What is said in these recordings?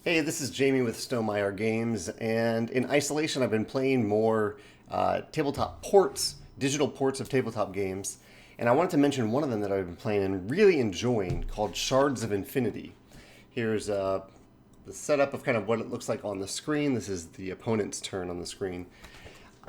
Hey, this is Jamey with Stonemaier Games, and in isolation, I've been playing more tabletop ports, digital ports of tabletop games, and I wanted to mention one of them that I've been playing and really enjoying called Shards of Infinity. Here's the setup of kind of what it looks like on the screen. This is the opponent's turn on the screen.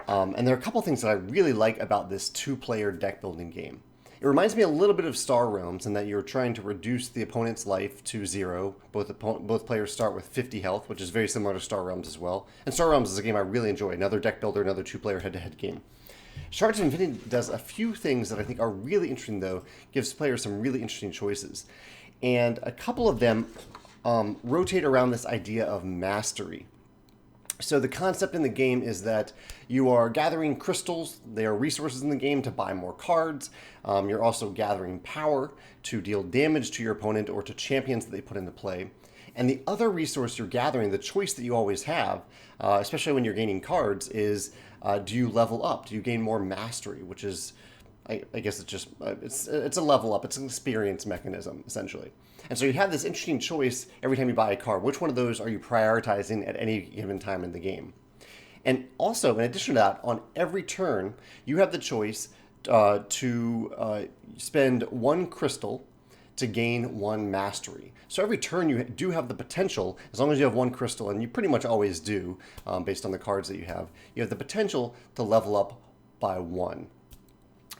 And there are a couple things that I really like about this two-player deck building game. It reminds me a little bit of Star Realms in that you're trying to reduce the opponent's life to zero. Both players start with 50 health, which is very similar to Star Realms as well. And Star Realms is a game I really enjoy. Another deck builder, another two-player head-to-head game. Shards of Infinity does a few things that I think are really interesting, though. Gives players some really interesting choices. And a couple of them rotate around this idea of mastery. So the concept in the game is that you are gathering crystals. They are resources in the game to buy more cards. You're also gathering power to deal damage to your opponent or to champions that they put into play. And the other resource you're gathering, the choice that you always have, especially when you're gaining cards, is do you level up? Do you gain more mastery, which is I guess it's just it's a level up. It's an experience mechanism essentially. And so you have this interesting choice every time you buy a card. Which one of those are you prioritizing at any given time in the game? And also, in addition to that, on every turn, you have the choice to spend one crystal to gain one mastery. So every turn you do have the potential, as long as you have one crystal, and you pretty much always do, based on the cards that you have the potential to level up by one.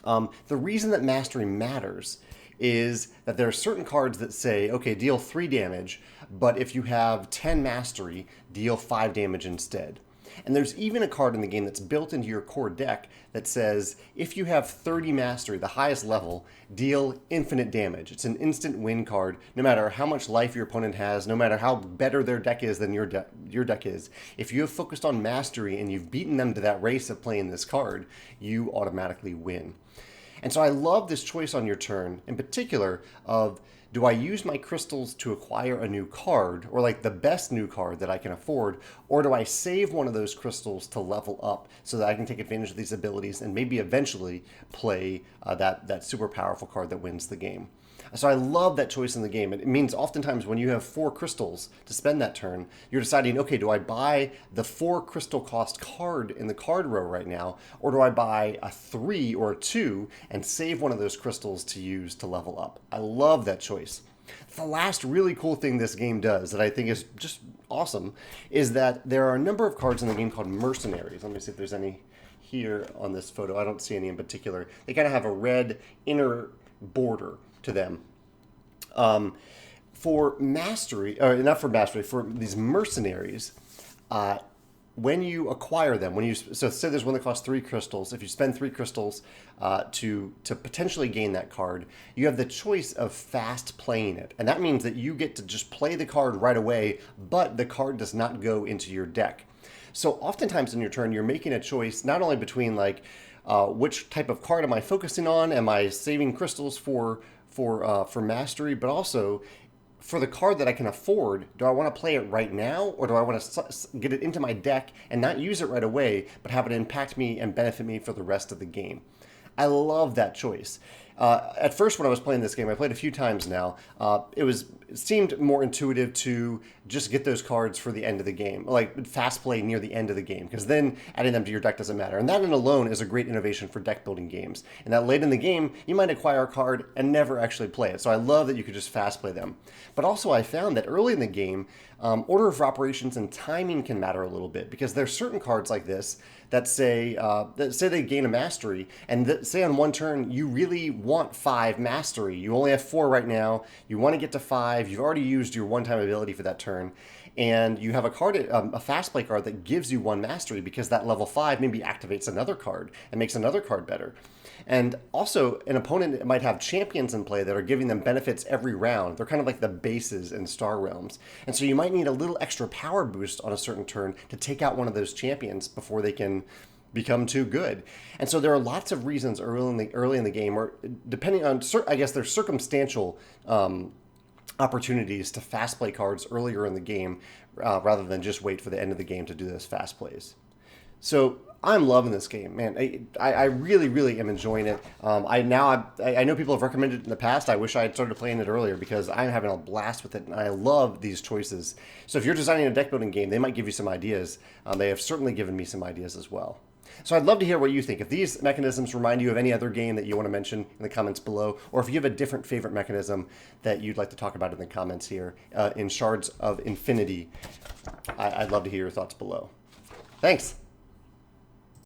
The reason that mastery matters is that there are certain cards that say, okay, deal 3 damage, but if you have 10 mastery, deal 5 damage instead. And there's even a card in the game that's built into your core deck that says, if you have 30 mastery, the highest level, deal infinite damage. It's an instant win card, no matter how much life your opponent has, no matter how better their deck is than your deck is. If you have focused on mastery and you've beaten them to that race of playing this card, you automatically win. And so I love this choice on your turn, in particular, of do I use my crystals to acquire a new card, or like the best new card that I can afford, or do I save one of those crystals to level up so that I can take advantage of these abilities and maybe eventually play that super powerful card that wins the game? So I love that choice in the game. It means oftentimes when you have 4 crystals to spend that turn, you're deciding, okay, do I buy the 4 crystal cost card in the card row right now, or do I buy a 3 or a 2 and save one of those crystals to use to level up? I love that choice. The last really cool thing this game does that I think is just awesome is that there are a number of cards in the game called mercenaries. Let me see if there's any here on this photo. I don't see any in particular. They kind of have a red inner border to them. For mastery, or not for mastery, for these mercenaries, when you acquire them, so say there's one that costs 3 crystals. If you spend 3 crystals to potentially gain that card, you have the choice of fast playing it, and that means that you get to just play the card right away, but the card does not go into your deck. So oftentimes in your turn, you're making a choice not only between like which type of card am I focusing on? Am I saving crystals for mastery? But also, for the card that I can afford, do I want to play it right now? Or do I want to get it into my deck and not use it right away, but have it impact me and benefit me for the rest of the game? I love that choice. At first, when I was playing this game, I played a few times now, it seemed more intuitive to just get those cards for the end of the game, like fast play near the end of the game, because then adding them to your deck doesn't matter. And that in alone is a great innovation for deck building games. And that late in the game, you might acquire a card and never actually play it. So I love that you could just fast play them. But also I found that early in the game, order of operations and timing can matter a little bit, because there's certain cards like this that say they gain a mastery, and say on one turn you really want 5 mastery. You only have 4 right now. You want to get to 5. You've already used your one-time ability for that turn, and you have a card, a fast play card that gives you 1 mastery because that level 5 maybe activates another card and makes another card better. And also, an opponent might have champions in play that are giving them benefits every round. They're kind of like the bases in Star Realms. And so you might need a little extra power boost on a certain turn to take out one of those champions before they can become too good. And so there are lots of reasons early in the game, or depending on, I guess there's circumstantial opportunities to fast play cards earlier in the game rather than just wait for the end of the game to do those fast plays. So I'm loving this game, man. I really, really am enjoying it. I know people have recommended it in the past. I wish I had started playing it earlier because I'm having a blast with it, and I love these choices. So if you're designing a deck building game, they might give you some ideas. They have certainly given me some ideas as well. So I'd love to hear what you think. If these mechanisms remind you of any other game that you want to mention in the comments below, or if you have a different favorite mechanism that you'd like to talk about in the comments here in Shards of Infinity, I'd love to hear your thoughts below. Thanks.